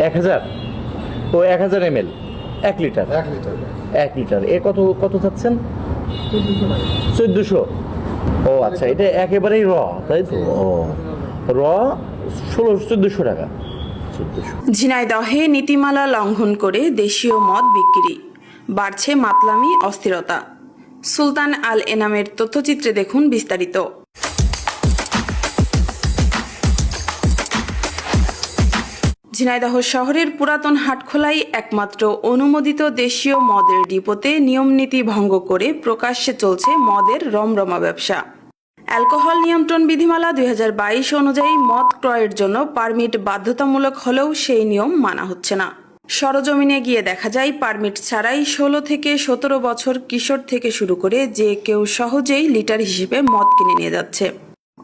1000। তো 1000 ml 1 litre. 1 litre এ কত কত চাচ্ছেন? 1400। ও আচ্ছা, এটা একেবারেই র, তাই তো? ও র 1400 টাকা। ঝিনাইদহে নীতিমালা লঙ্ঘন করে দেশীয় মদ বিক্রি, বাড়ছে মাতলামি অস্থিরতা। সুলতান আল এনামের তথ্যচিত্রে দেখুন বিস্তারিত। ঝিনাইদহ শহরের পুরাতন হাটখোলায় একমাত্র অনুমোদিত দেশীয় মদের ডিপোতে নিয়মনীতি ভঙ্গ করে প্রকাশ্যে চলছে মদের রমরমা ব্যবসা। অ্যালকোহল নিয়ন্ত্রণ বিধিমালা 2022 অনুযায়ী মদ ক্রয়ের জন্য পারমিট বাধ্যতামূলক হলেও সেই নিয়ম মানা হচ্ছে না। সরজমিনে গিয়ে দেখা যায় পারমিট ছাড়াই 16 থেকে 17 বছর কিশোর থেকে শুরু করে যে কেউ সহজেই লিটার হিসেবে মদ কিনে নিয়ে যাচ্ছে।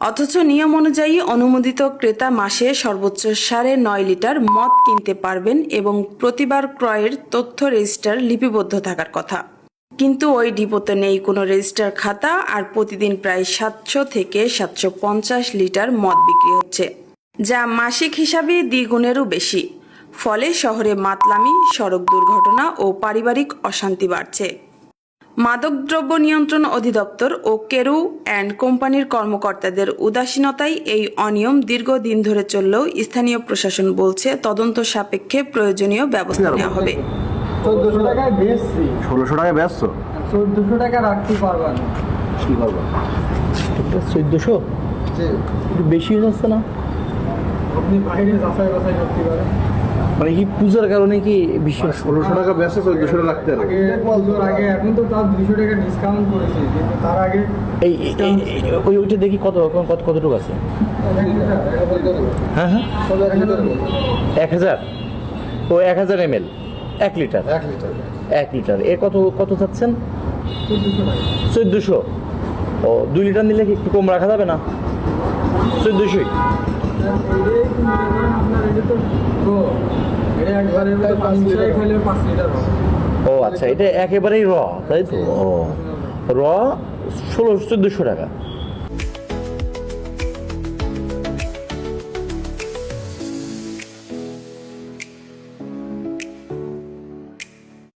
অথচ নিয়ম অনুযায়ী অনুমোদিত ক্রেতা মাসে সর্বোচ্চ 9.5 লিটার মদ কিনতে পারবেন এবং প্রতিবার ক্রয়ের তথ্য রেজিস্টার লিপিবদ্ধ থাকার কথা। কিন্তু ওই ডিপোতে নেই কোনো রেজিস্টার খাতা, আর প্রতিদিন প্রায় 700 থেকে 750 লিটার মদ বিক্রি হচ্ছে, যা মাসিক হিসাবে দ্বিগুণেরও বেশি। ফলে শহরে মাতলামি, সড়ক দুর্ঘটনা ও পারিবারিক অশান্তি বাড়ছে। মাদকদ্রব্য নিয়ন্ত্রণ অধিদপ্তর ও কেরু অ্যান্ড কোম্পানির কর্মকর্তাদের উদাসীনতায় এই অনিয়ম দীর্ঘদিন ধরে চললেও স্থানীয় প্রশাসন বলছে তদন্ত সাপেক্ষে প্রয়োজনীয় ব্যবস্থা নেওয়া হবে। 1400 টাকায় বেচছি। 1600 টাকা বেচছো? 1400 টাকা রাখতে পারবা না। কি করবো? 1400 একটু বেশি হয়ে যাচ্ছে না? আপনি বাইরে যাচাই বাছাই করতে পারেন। মানে কি পূজার কারণে কি বিশ্বাস? 1600 টাকা বেচছে 1400 টাকা রাখতে হবে। পুজোর আগে এখন তো তার 200 টাকা ডিসকাউন্ট করেছে, কিন্তু তার আগে ওইটা দেখি কত কতটুকু আছে। হ্যাঁ হ্যাঁ 1000। তো 1000 ml 1 লিটার। 1 লিটার এ কত কত চাচ্ছেন? 1400। ও 2 লিটার নিলে কি একটু কম রাখা যাবে না? 1400ই। আপনার এটা তো এটা একবারে 5 লিটার খেলে 5 লিটার হবে। ও আচ্ছা, এটা একেবারেই র, তাই তো? ও র 1400 টাকা।